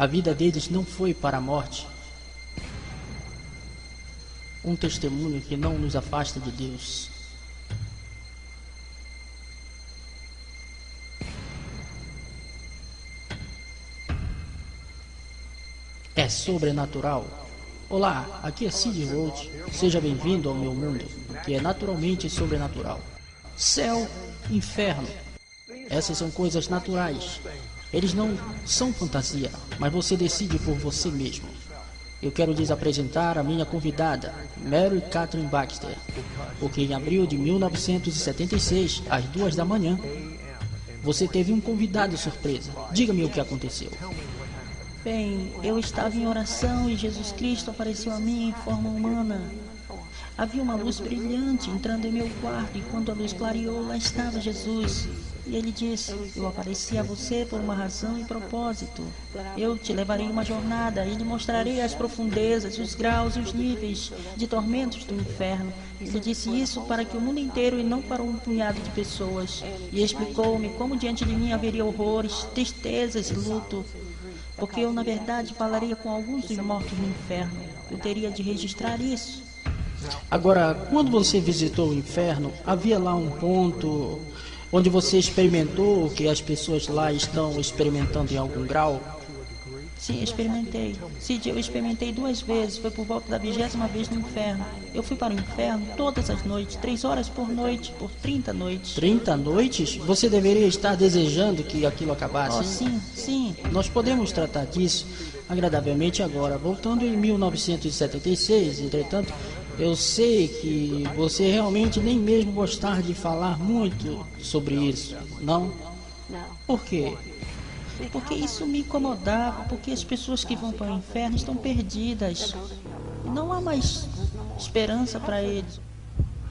A vida deles não foi para a morte. Um testemunho que não nos afasta de Deus. É sobrenatural. Olá, aqui é Sid Roth. Seja bem-vindo ao meu mundo, que é naturalmente sobrenatural. Céu, inferno. Essas são coisas naturais. Eles não são fantasia, mas você decide por você mesmo. Eu quero lhes apresentar a minha convidada, Mary Catherine Baxter, porque em abril de 1976, às 2 da manhã, você teve um convidado surpresa. Diga-me o que aconteceu. Bem, eu estava em oração e Jesus Cristo apareceu a mim em forma humana. Havia uma luz brilhante entrando em meu quarto e quando a luz clareou, lá estava Jesus. E ele disse, eu apareci a você por uma razão e propósito. Eu te levarei uma jornada e lhe mostrarei as profundezas, os graus e os níveis de tormentos do inferno. Ele disse isso para que o mundo inteiro e não para um punhado de pessoas. E explicou-me como diante de mim haveria horrores, tristezas e luto. Porque eu, na verdade, falaria com alguns dos mortos no inferno. Eu teria de registrar isso. Agora, quando você visitou o inferno, havia lá um ponto onde você experimentou o que as pessoas lá estão experimentando em algum grau? Sim, experimentei. Cid, eu experimentei 2 vezes. Foi por volta da 20ª vez no inferno. Eu fui para o inferno todas as noites, 3 horas por noite, por 30 noites. 30 noites? Você deveria estar desejando que aquilo acabasse? Oh, sim, sim. Nós podemos tratar disso agradavelmente agora. Voltando em 1976, entretanto, eu sei que você realmente nem mesmo gostar de falar muito sobre isso, não? Por quê? Porque isso me incomodava, porque as pessoas que vão para o inferno estão perdidas. Não há mais esperança para eles.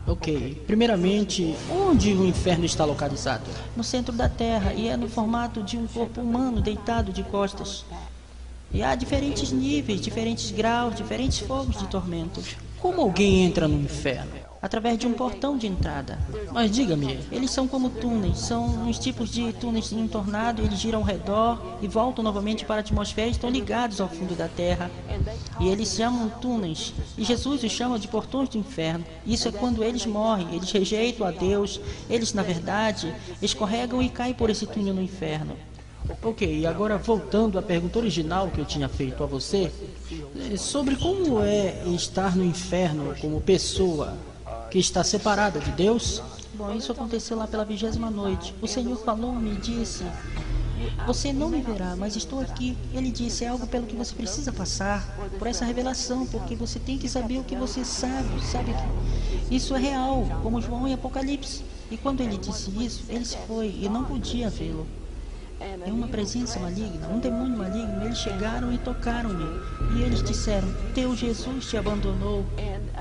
Ok. Primeiramente, onde o inferno está localizado? No centro da Terra, e é no formato de um corpo humano deitado de costas. E há diferentes níveis, diferentes graus, diferentes fogos de tormento. Como alguém entra no inferno? Através de um portão de entrada. Mas diga-me, Eles são como túneis, são uns tipos de túneis em um tornado, eles giram ao redor e voltam novamente para a atmosfera e estão ligados ao fundo da terra. E eles chamam túneis, e Jesus os chama de portões do inferno. Isso é quando eles morrem, eles rejeitam a Deus, eles na verdade escorregam e caem por esse túnel no inferno. ok, e agora voltando à pergunta original que eu tinha feito a você, sobre como é estar no inferno como pessoa que está separada de Deus. Bom, isso aconteceu lá pela 20ª noite. O Senhor falou-me e disse, você não me verá, mas estou aqui. Ele disse, é algo pelo que você precisa passar, por essa revelação, porque você tem que saber o que você sabe que isso é real, como João em Apocalipse. E quando ele disse isso, ele se foi e não podia vê-lo. É uma presença maligna, um demônio maligno. Eles chegaram e tocaram-me. E eles disseram, teu Jesus te abandonou.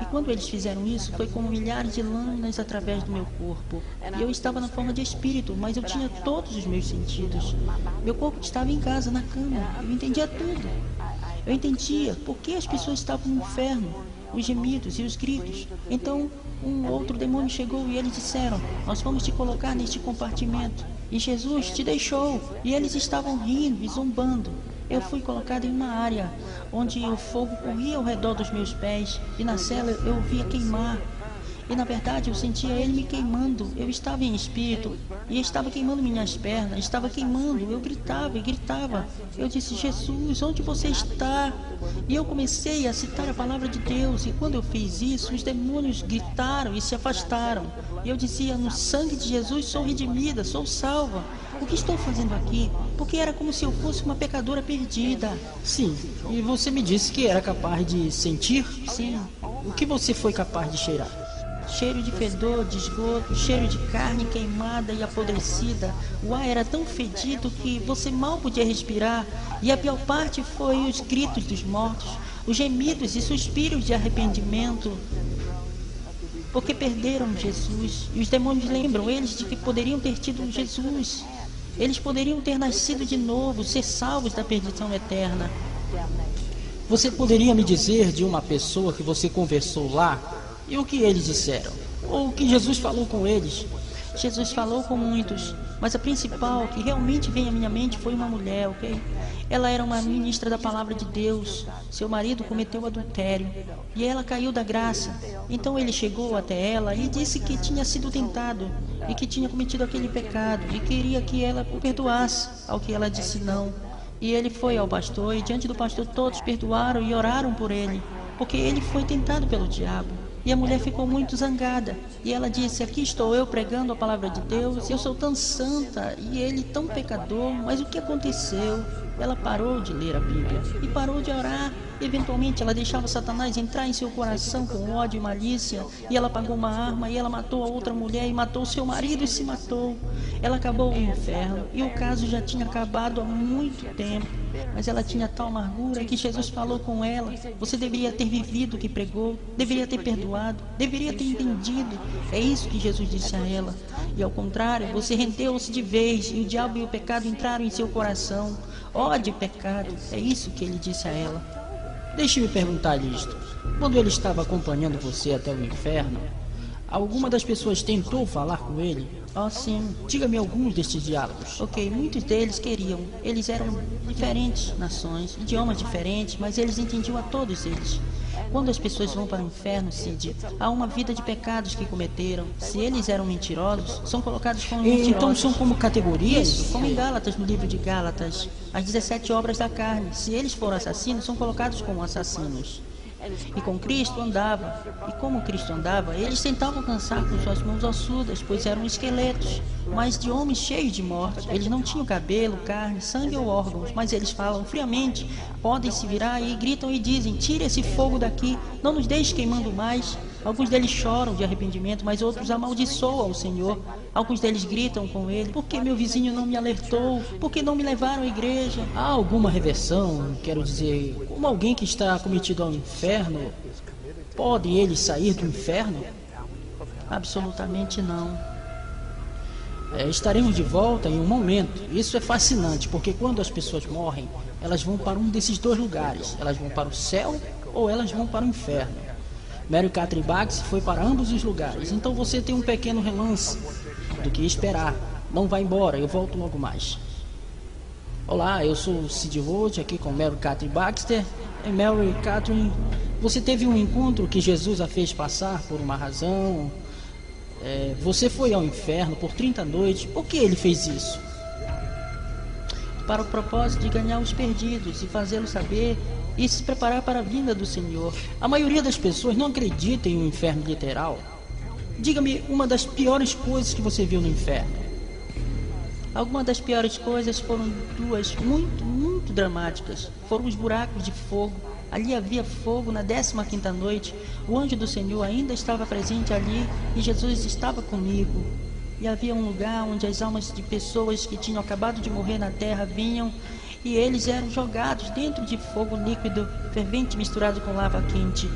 E quando eles fizeram isso, foi como milhares de lâminas através do meu corpo. E eu estava na forma de espírito, mas eu tinha todos os meus sentidos. Meu corpo estava em casa, na cama. Eu entendia tudo. Eu entendia por que as pessoas estavam no inferno, os gemidos e os gritos. Então, um outro demônio chegou e eles disseram, nós vamos te colocar neste compartimento. E Jesus te deixou. E eles estavam rindo e zombando. Eu fui colocado em uma área onde o fogo corria ao redor dos meus pés. E na cela eu via queimar. E na verdade eu sentia ele me queimando. Eu estava em espírito e estava queimando minhas pernas, estava queimando. Eu gritava e gritava. Eu disse, Jesus, onde você está? E eu comecei a citar a palavra de Deus. E quando eu fiz isso, os demônios gritaram e se afastaram. E eu dizia, no sangue de Jesus sou redimida, sou salva. O que estou fazendo aqui? Porque era como se eu fosse uma pecadora perdida. Sim, e você me disse que era capaz de sentir? Sim. O que você foi capaz de cheirar? Cheiro de fedor, de esgoto, cheiro de carne queimada e apodrecida. O ar era tão fedido que você mal podia respirar. E a pior parte foi os gritos dos mortos, os gemidos e suspiros de arrependimento. Porque perderam Jesus. E os demônios lembram eles de que poderiam ter tido Jesus. Eles poderiam ter nascido de novo, ser salvos da perdição eterna. Você poderia me dizer de uma pessoa que você conversou lá e o que eles disseram? Ou o que Jesus falou com eles? Jesus falou com muitos, mas a principal que realmente veio à minha mente foi uma mulher, ok? Ela era uma ministra da palavra de Deus. Seu marido cometeu adultério e ela caiu da graça. Então ele chegou até ela e disse que tinha sido tentado e que tinha cometido aquele pecado e queria que ela o perdoasse, ao que ela disse não. E ele foi ao pastor e diante do pastor todos perdoaram e oraram por ele, porque ele foi tentado pelo diabo. E a mulher ficou muito zangada. E ela disse, aqui estou eu pregando a palavra de Deus, eu sou tão santa e ele tão pecador, mas o que aconteceu? Ela parou de ler a Bíblia e parou de orar. Eventualmente ela deixava Satanás entrar em seu coração com ódio e malícia, e ela pegou uma arma e ela matou a outra mulher e matou seu marido e se matou. Ela acabou no inferno e o caso já tinha acabado há muito tempo. Mas ela tinha tal amargura que Jesus falou com ela, você deveria ter vivido o que pregou, deveria ter perdoado, deveria ter entendido. É isso que Jesus disse a ela. E ao contrário, você rendeu-se de vez e o diabo e o pecado entraram em seu coração. Ódio e pecado, é isso que ele disse a ela. Deixe-me perguntar-lhe isto. Quando ele estava acompanhando você até o inferno, alguma das pessoas tentou falar com ele? Oh, sim. Diga-me alguns destes diálogos. Ok, muitos deles queriam. Eles eram diferentes nações, idiomas diferentes, mas eles entendiam a todos eles. Quando as pessoas vão para o inferno, Cid, há uma vida de pecados que cometeram. Se eles eram mentirosos, são colocados como mentirosos. Então são como categorias? Isso, como em Gálatas, no livro de Gálatas. As 17 obras da carne. Se eles foram assassinos, são colocados como assassinos. E com Cristo andava. E como Cristo andava, eles tentavam alcançar com suas mãos ossudas, pois eram esqueletos, mas de homens cheios de morte. Eles não tinham cabelo, carne, sangue ou órgãos, mas eles falam friamente, podem se virar e gritam e dizem, tire esse fogo daqui, não nos deixe queimando mais. Alguns deles choram de arrependimento, mas outros amaldiçoam o Senhor. Alguns deles gritam com ele, por que meu vizinho não me alertou? Por que não me levaram à igreja? Há alguma reversão? Quero dizer, como alguém que está cometido ao inferno, podem eles sair do inferno? Absolutamente não. Estaremos de volta em um momento. Isso é fascinante, porque quando as pessoas morrem, elas vão para um desses dois lugares. Elas vão para o céu ou elas vão para o inferno. Mary Catherine Bax foi para ambos os lugares, então você tem um pequeno relance do que esperar. Não vá embora, eu volto logo mais. Olá, eu sou o Cid Roth, aqui com Mary Catherine Baxter. E Mary Catherine, você teve um encontro que Jesus a fez passar por uma razão. Você foi ao inferno por 30 noites. Por que ele fez isso? Para o propósito de ganhar os perdidos e fazê-los saber e se preparar para a vinda do Senhor. A maioria das pessoas não acredita em um inferno literal. Diga-me uma das piores coisas que você viu no inferno. Algumas das piores coisas foram duas muito dramáticas. Foram os buracos de fogo. Ali havia fogo na 15ª noite. O anjo do Senhor ainda estava presente ali e Jesus estava comigo. E havia um lugar onde as almas de pessoas que tinham acabado de morrer na terra vinham e eles eram jogados dentro de fogo líquido, fervente misturado com lava quente.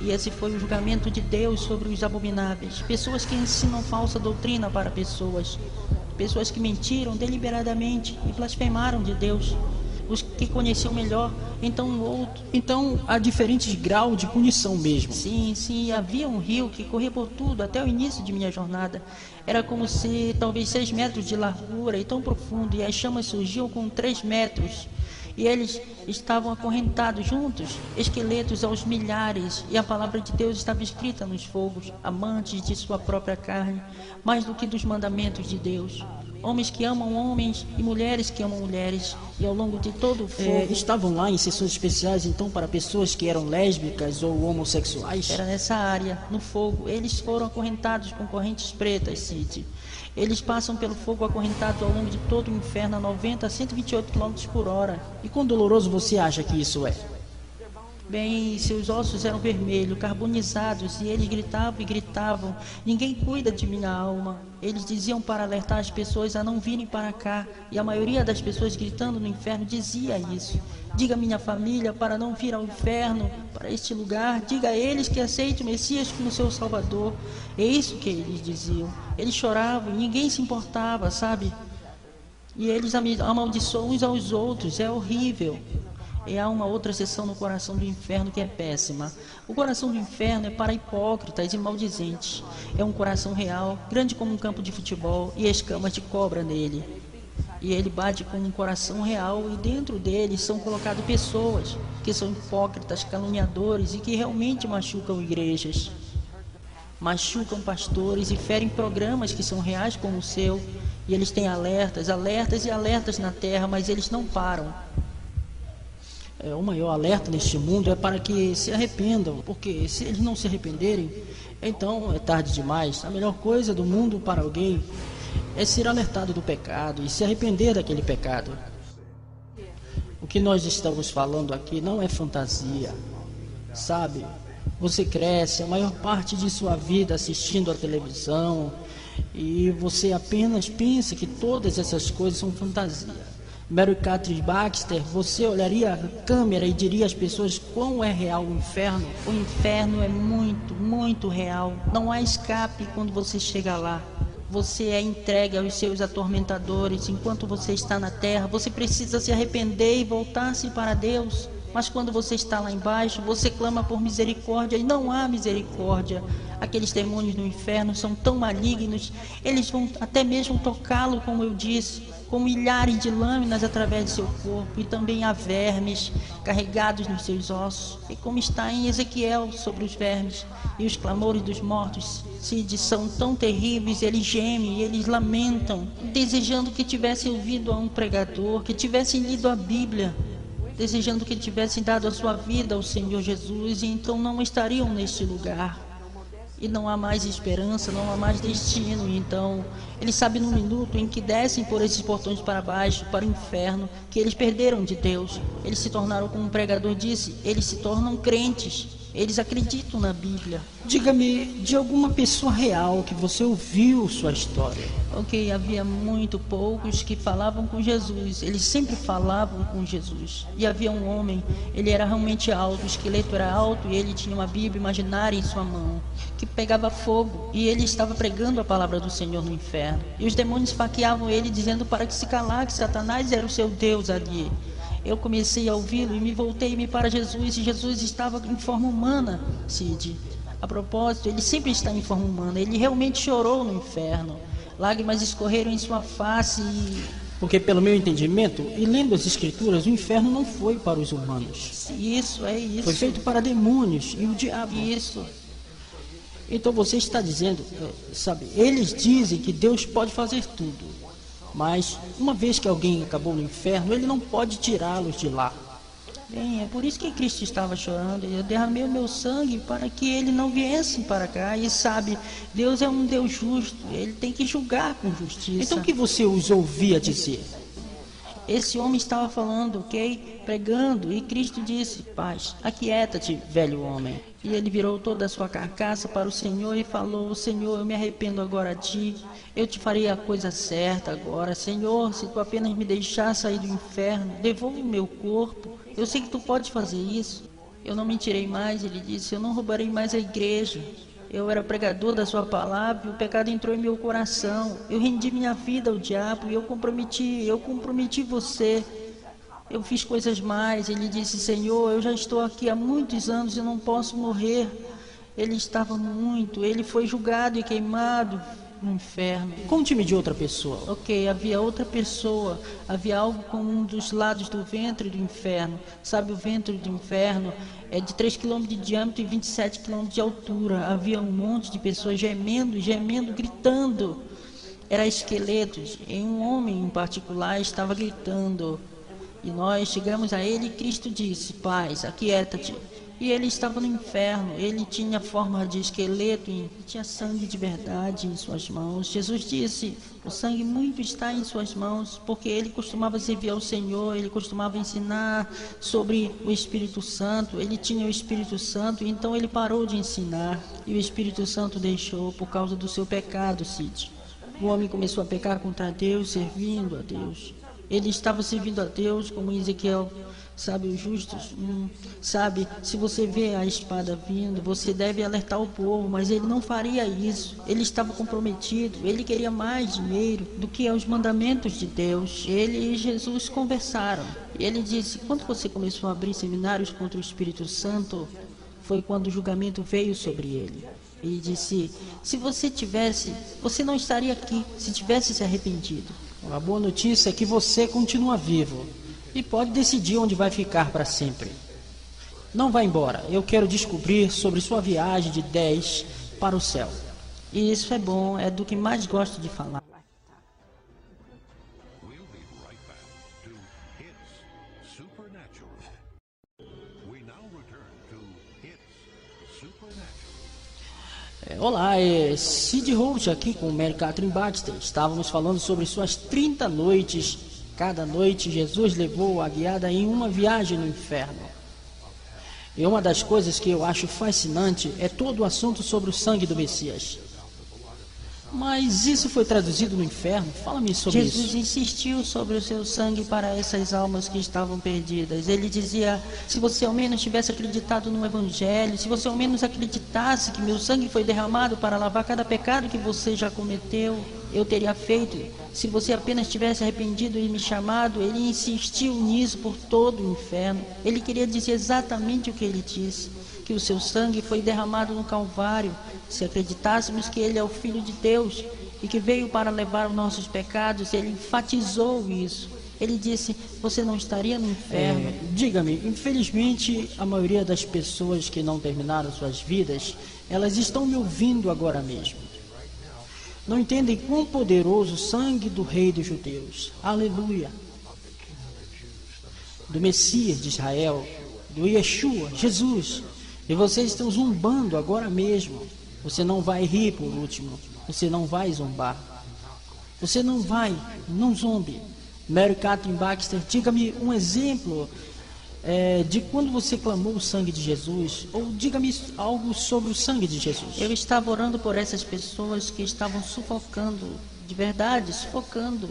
E esse foi o julgamento de Deus sobre os abomináveis, pessoas que ensinam falsa doutrina para pessoas que mentiram deliberadamente e blasfemaram de Deus, os que conheciam melhor, então o outro. Então há diferentes graus de punição mesmo. Sim, havia um rio que corria por tudo até o início de minha jornada. Era como se talvez 6 metros de largura e tão profundo, e as chamas surgiam com 3 metros. E eles estavam acorrentados juntos, esqueletos aos milhares, e a palavra de Deus estava escrita nos fogos, amantes de sua própria carne, mais do que dos mandamentos de Deus. Homens que amam homens e mulheres que amam mulheres, e ao longo de todo o fogo... Estavam lá em sessões especiais, então, para pessoas que eram lésbicas ou homossexuais? Era nessa área, no fogo. Eles foram acorrentados com correntes pretas, Cid. Eles passam pelo fogo acorrentados ao longo de todo o inferno a 90 a 128 km por hora. E quão doloroso você acha que isso é? Bem, seus ossos eram vermelhos, carbonizados, e eles gritavam e gritavam, ninguém cuida de minha alma. Eles diziam para alertar as pessoas a não virem para cá, e a maioria das pessoas gritando no inferno dizia isso. Diga à minha família para não vir ao inferno, para este lugar, diga a eles que aceite o Messias como seu Salvador. É isso que eles diziam. Eles choravam e ninguém se importava, sabe? E eles amaldiçoam uns aos outros, é horrível. E há uma outra seção no coração do inferno que é péssima. O coração do inferno é para hipócritas e maldizentes. É um coração real, grande como um campo de futebol, e escamas de cobra nele. E ele bate com um coração real, e dentro dele são colocadas pessoas que são hipócritas, caluniadores e que realmente machucam igrejas. Machucam pastores e ferem programas que são reais como o seu. E eles têm alertas, alertas e alertas na terra, mas eles não param. O maior alerta neste mundo é para que se arrependam, porque se eles não se arrependerem, então é tarde demais. A melhor coisa do mundo para alguém é ser alertado do pecado e se arrepender daquele pecado. O que nós estamos falando aqui não é fantasia, sabe? Você cresce a maior parte de sua vida assistindo a televisão e você apenas pensa que todas essas coisas são fantasia. Mary Catherine Baxter, você olharia a câmera e diria às pessoas quão é real o inferno? O inferno é muito, muito real. Não há escape quando você chega lá. Você é entregue aos seus atormentadores. Enquanto você está na terra, você precisa se arrepender e voltar-se para Deus. Mas quando você está lá embaixo, você clama por misericórdia e não há misericórdia. Aqueles demônios no inferno são tão malignos, eles vão até mesmo tocá-lo, como eu disse, com milhares de lâminas através de seu corpo, e também há vermes carregados nos seus ossos. E como está em Ezequiel sobre os vermes, e os clamores dos mortos, Cid, são tão terríveis, eles gemem, eles lamentam, desejando que tivessem ouvido a um pregador, que tivessem lido a Bíblia, desejando que tivessem dado a sua vida ao Senhor Jesus, e então não estariam neste lugar. E não há mais esperança, não há mais destino. E então, eles sabem no minuto em que descem por esses portões para baixo, para o inferno, que eles perderam de Deus. Eles se tornaram, como o pregador disse, eles se tornam crentes. Eles acreditam na Bíblia. Diga-me de alguma pessoa real que você ouviu sua história. Ok, havia muito poucos que falavam com Jesus. Eles sempre falavam com Jesus. E havia um homem, ele era realmente alto, o esqueleto era alto, e ele tinha uma Bíblia imaginária em sua mão, que pegava fogo, e ele estava pregando a palavra do Senhor no inferno. E os demônios esfaqueavam ele, dizendo para que se calar, que Satanás era o seu Deus ali. Eu comecei a ouvi-lo e me voltei-me para Jesus, e Jesus estava em forma humana, Cid. A propósito, ele sempre está em forma humana. Ele realmente chorou no inferno. Lágrimas escorreram em sua face e... Porque pelo meu entendimento, e lendo as escrituras, o inferno não foi para os humanos. Isso, é isso. Foi feito para demônios e o diabo. Isso. Então você está dizendo, sabe, eles dizem que Deus pode fazer tudo. Mas, uma vez que alguém acabou no inferno, ele não pode tirá-los de lá. Bem, é por isso que Cristo estava chorando. Eu derramei o meu sangue para que ele não viesse para cá. E sabe, Deus é um Deus justo. Ele tem que julgar com justiça. Então o que você os ouvia dizer? Esse homem estava falando, ok? Pregando, e Cristo disse: paz, aquieta-te, velho homem. E ele virou toda a sua carcaça para o Senhor e falou: Senhor, eu me arrependo agora de ti. Eu te farei a coisa certa agora. Senhor, se tu apenas me deixar sair do inferno, devolve o meu corpo. Eu sei que tu podes fazer isso. Eu não mentirei mais, ele disse. Eu não roubarei mais a igreja. Eu era pregador da sua palavra e o pecado entrou em meu coração. Eu rendi minha vida ao diabo e eu comprometi você. Eu fiz coisas mais. Ele disse: Senhor, eu já estou aqui há muitos anos e não posso morrer. Ele foi julgado e queimado no inferno. Conte-me de outra pessoa. Ok, havia outra pessoa. Havia algo com um dos lados do ventre do inferno. Sabe, o ventre do inferno é de 3 km de diâmetro e 27 km de altura. Havia um monte de pessoas gemendo, gritando. Era esqueletos. E um homem em particular estava gritando. E nós chegamos a ele e Cristo disse: paz, aquieta-te. E ele estava no inferno. Ele tinha forma de esqueleto e tinha sangue de verdade em suas mãos. Jesus disse: o sangue muito está em suas mãos, porque ele costumava servir ao Senhor, ele costumava ensinar sobre o Espírito Santo. Ele tinha o Espírito Santo, e então ele parou de ensinar. E o Espírito Santo deixou por causa do seu pecado, Cid. O homem começou a pecar contra Deus, servindo a Deus. Ele estava servindo a Deus como em Ezequiel. Sabe, os justos, sabe, se você vê a espada vindo, você deve alertar o povo, mas ele não faria isso. Ele estava comprometido, ele queria mais dinheiro do que os mandamentos de Deus. Ele e Jesus conversaram. E ele disse, quando você começou a abrir seminários contra o Espírito Santo, foi quando o julgamento veio sobre ele. Ele disse, se você tivesse, você não estaria aqui, se tivesse se arrependido. A boa notícia é que você continua vivo e pode decidir onde vai ficar para sempre. Não vá embora, eu quero descobrir sobre sua viagem de 10 para o céu. E isso é bom, é do que mais gosto de falar. Olá, é Sid Roach aqui com o Mary Catherine Baxter. Estávamos falando sobre suas 30 noites. Cada noite Jesus levou a guiada em uma viagem no inferno. E uma das coisas que eu acho fascinante é todo o assunto sobre o sangue do Messias. Mas isso foi traduzido no inferno? Fala-me sobre isso. Jesus insistiu sobre o seu sangue para essas almas que estavam perdidas. Ele dizia, se você ao menos tivesse acreditado no Evangelho, se você ao menos acreditasse que meu sangue foi derramado para lavar cada pecado que você já cometeu, eu teria feito. Se você apenas tivesse arrependido e me chamado, ele insistiu nisso por todo o inferno. Ele queria dizer exatamente o que ele disse, que o seu sangue foi derramado no Calvário. Se acreditássemos que ele é o Filho de Deus e que veio para levar os nossos pecados, ele enfatizou isso. Ele disse, você não estaria no inferno. Diga-me, infelizmente a maioria das pessoas que não terminaram suas vidas, elas estão me ouvindo agora mesmo. Não entendem quão poderoso o sangue do Rei dos Judeus. Aleluia. Do Messias de Israel, do Yeshua, Jesus. E vocês estão zombando agora mesmo. Você não vai rir por último. Você não vai zombar. Você não vai, não zombe. Mary Catherine Baxter, diga-me um exemplo de quando você clamou o sangue de Jesus. Ou diga-me algo sobre o sangue de Jesus. Eu estava orando por essas pessoas que estavam sufocando, de verdade, sufocando.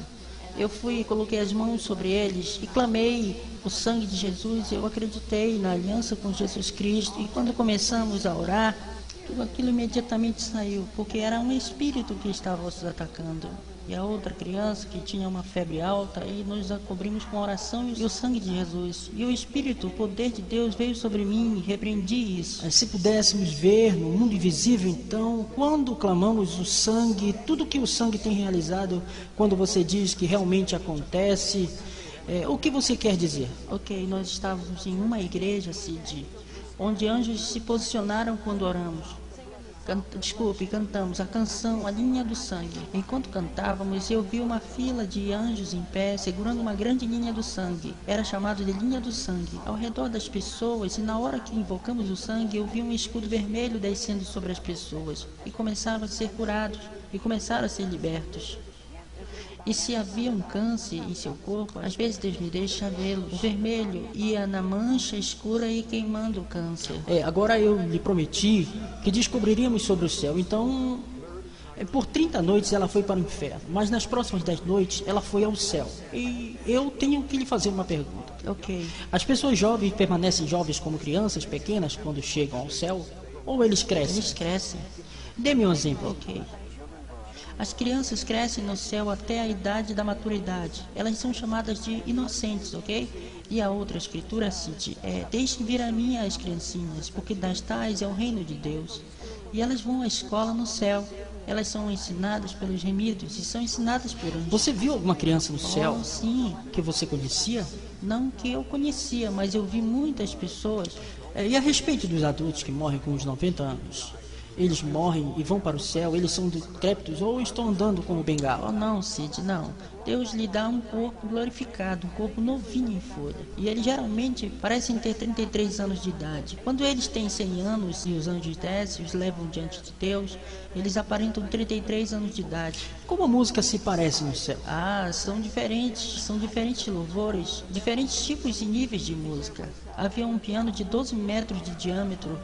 Eu fui e coloquei as mãos sobre eles e clamei o sangue de Jesus. Eu acreditei na aliança com Jesus Cristo. E quando começamos a orar, tudo aquilo imediatamente saiu, porque era um espírito que estava os atacando. E a outra criança que tinha uma febre alta, e nós a cobrimos com a oração e o sangue de Jesus. E o Espírito, o poder de Deus veio sobre mim e repreendi isso. Se pudéssemos ver no mundo invisível, então, quando clamamos o sangue, tudo que o sangue tem realizado, quando você diz que realmente acontece, o que você quer dizer? Ok, nós estávamos em uma igreja, Cid, onde anjos se posicionaram quando oramos. Cantamos a canção A Linha do Sangue. Enquanto cantávamos, eu vi uma fila de anjos em pé, segurando uma grande linha do sangue. Era chamado de Linha do Sangue. Ao redor das pessoas, e na hora que invocamos o sangue, eu vi um escudo vermelho descendo sobre as pessoas. E começaram a ser curados, e começaram a ser libertos. E se havia um câncer em seu corpo, às vezes Deus me deixa vê-lo. O vermelho ia na mancha escura e queimando o câncer. Agora eu lhe prometi que descobriríamos sobre o céu. Então, por 30 noites ela foi para o inferno. Mas nas próximas 10 noites ela foi ao céu. E eu tenho que lhe fazer uma pergunta. Ok. As pessoas jovens permanecem jovens como crianças pequenas quando chegam ao céu? Ou eles crescem? Eles crescem. Dê-me um exemplo. Ok. As crianças crescem no céu até a idade da maturidade. Elas são chamadas de inocentes, ok? E a outra escritura cite, deixem vir a mim as criancinhas, porque das tais é o reino de Deus. E elas vão à escola no céu. Elas são ensinadas pelos remidos e são ensinadas por anjos. Você viu alguma criança no céu? Sim. Que você conhecia? Não que eu conhecia, mas eu vi muitas pessoas. E a respeito dos adultos que morrem com os 90 anos? Eles morrem e vão para o céu, eles são decrépitos ou estão andando como bengala? Oh, não, Cid, não. Deus lhe dá um corpo glorificado, um corpo novinho em folha. E eles geralmente parecem ter 33 anos de idade. Quando eles têm 100 anos e os anjos descem e os levam diante de Deus, eles aparentam 33 anos de idade. Como a música se parece no céu? São diferentes louvores, diferentes tipos e níveis de música. Havia um piano de 12 metros de diâmetro.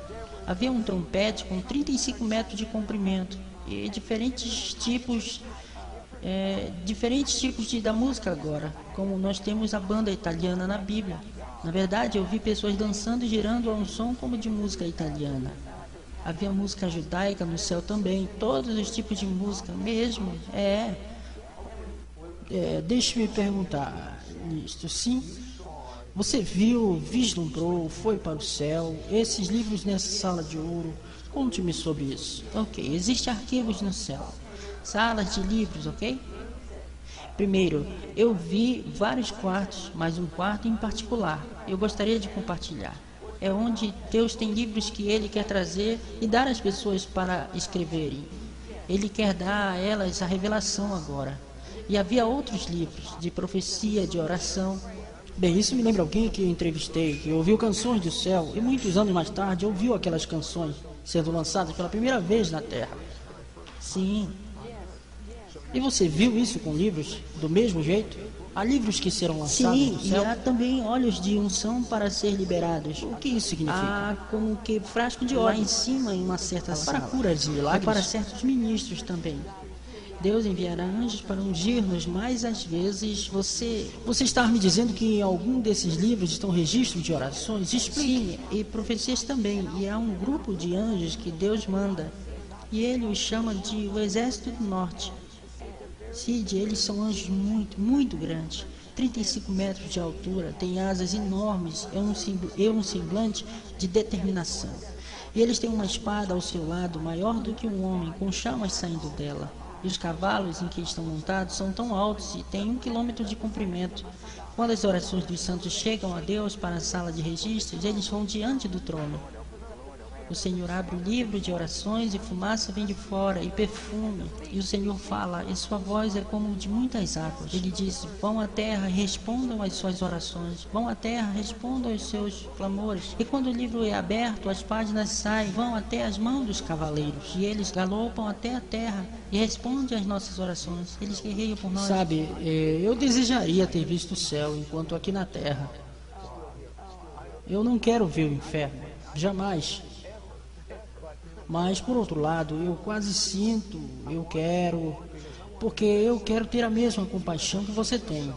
Havia um trompete com 35 metros de comprimento e diferentes tipos diferentes tipos da música agora, como nós temos a banda italiana na Bíblia. Na verdade, eu vi pessoas dançando e girando a um som como de música italiana. Havia música judaica no céu também, todos os tipos de música mesmo. Deixe-me perguntar, ministro, sim? Você viu, vislumbrou, foi para o céu, esses livros nessa sala de ouro? Conte-me sobre isso. Ok, existem arquivos no céu, salas de livros, ok? Primeiro, eu vi vários quartos, mas um quarto em particular eu gostaria de compartilhar. É onde Deus tem livros que Ele quer trazer e dar às pessoas para escreverem. Ele quer dar a elas a revelação agora. E havia outros livros de profecia, de oração. Bem, isso me lembra alguém que eu entrevistei, que ouviu canções do céu e muitos anos mais tarde ouviu aquelas canções sendo lançadas pela primeira vez na Terra. Sim. E você viu isso com livros do mesmo jeito? Há livros que serão lançados Sim, do céu? e há também olhos de unção para ser liberados. O que isso significa? Como que frasco de óleo lá em cima em uma certa sala. Para curas e milagres? E para certos ministros também. Deus enviará anjos para ungir-nos, mas às vezes você está me dizendo que em algum desses livros estão registros de orações? Explique. Sim, e profecias também. E há um grupo de anjos que Deus manda. E Ele os chama de o Exército do Norte. Cid, eles são anjos muito, muito grandes. 35 metros de altura, têm asas enormes, é um semblante de determinação. E eles têm uma espada ao seu lado, maior do que um homem, com chamas saindo dela. E os cavalos em que estão montados são tão altos e têm 1 quilômetro de comprimento. Quando as orações dos santos chegam a Deus para a sala de registros, eles vão diante do trono. O Senhor abre o livro de orações e fumaça vem de fora e perfume. E o Senhor fala, e sua voz é como de muitas águas. Ele diz, vão à terra e respondam às suas orações. Vão à terra, respondam aos seus clamores. E quando o livro é aberto, as páginas saem, vão até as mãos dos cavaleiros. E eles galopam até a terra e respondem às nossas orações. Eles guerreiam por nós. Sabe, eu desejaria ter visto o céu enquanto aqui na terra. Eu não quero ver o inferno, jamais. Mas, por outro lado, eu quase sinto, porque eu quero ter a mesma compaixão que você tem.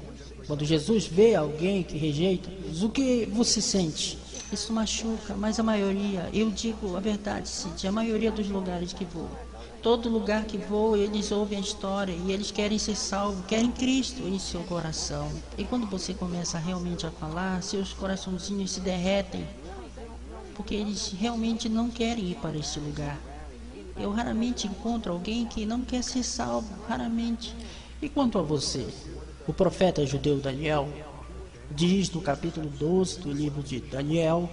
Quando Jesus vê alguém que rejeita, o que você sente? Isso machuca, mas a maioria, eu digo a verdade, Cid, a maioria dos lugares que vou. Todo lugar que vou, eles ouvem a história e eles querem ser salvos, querem Cristo em seu coração. E quando você começa realmente a falar, seus coraçãozinhos se derretem. Porque eles realmente não querem ir para este lugar. Eu raramente encontro alguém que não quer ser salvo, raramente. E quanto a você? O profeta judeu Daniel diz no capítulo 12 do livro de Daniel: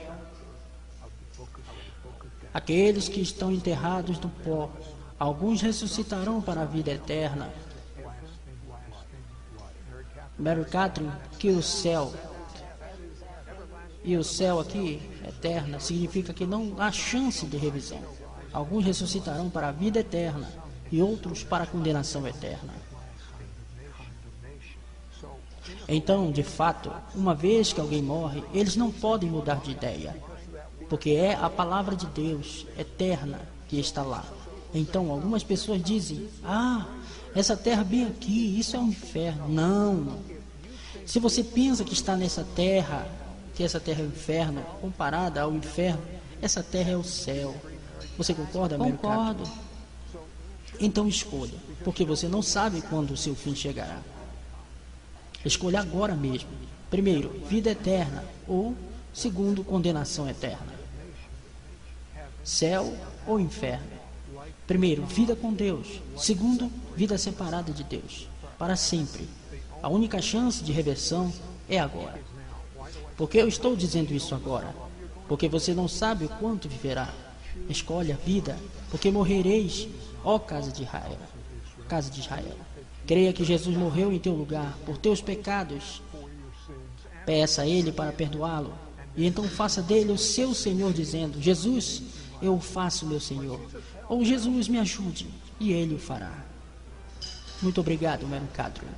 aqueles que estão enterrados no pó, alguns ressuscitarão para a vida eterna. Mary Catherine, que o céu... E o céu aqui, eterna, significa que não há chance de revisão. Alguns ressuscitarão para a vida eterna e outros para a condenação eterna. Então, de fato, uma vez que alguém morre, eles não podem mudar de ideia, porque é a palavra de Deus eterna que está lá. Então, algumas pessoas dizem, essa terra bem aqui, isso é um inferno. Não. Se você pensa que está nessa terra, que essa terra é o inferno, comparada ao inferno, essa terra é o céu. Você concorda, Mary Catherine? Concordo. Então escolha, porque você não sabe quando o seu fim chegará. Escolha agora mesmo. Primeiro, vida eterna, ou segundo, condenação eterna. Céu ou inferno. Primeiro, vida com Deus. Segundo, vida separada de Deus, para sempre. A única chance de reversão é agora. Por que eu estou dizendo isso agora? Porque você não sabe o quanto viverá. Escolhe a vida, porque morrereis, ó casa de Israel. Casa de Israel. Creia que Jesus morreu em teu lugar, por teus pecados. Peça a Ele para perdoá-lo. E então faça dele o seu Senhor, dizendo, Jesus, eu o faço meu Senhor. Ou Jesus, me ajude. E Ele o fará. Muito obrigado, Mary Catherine.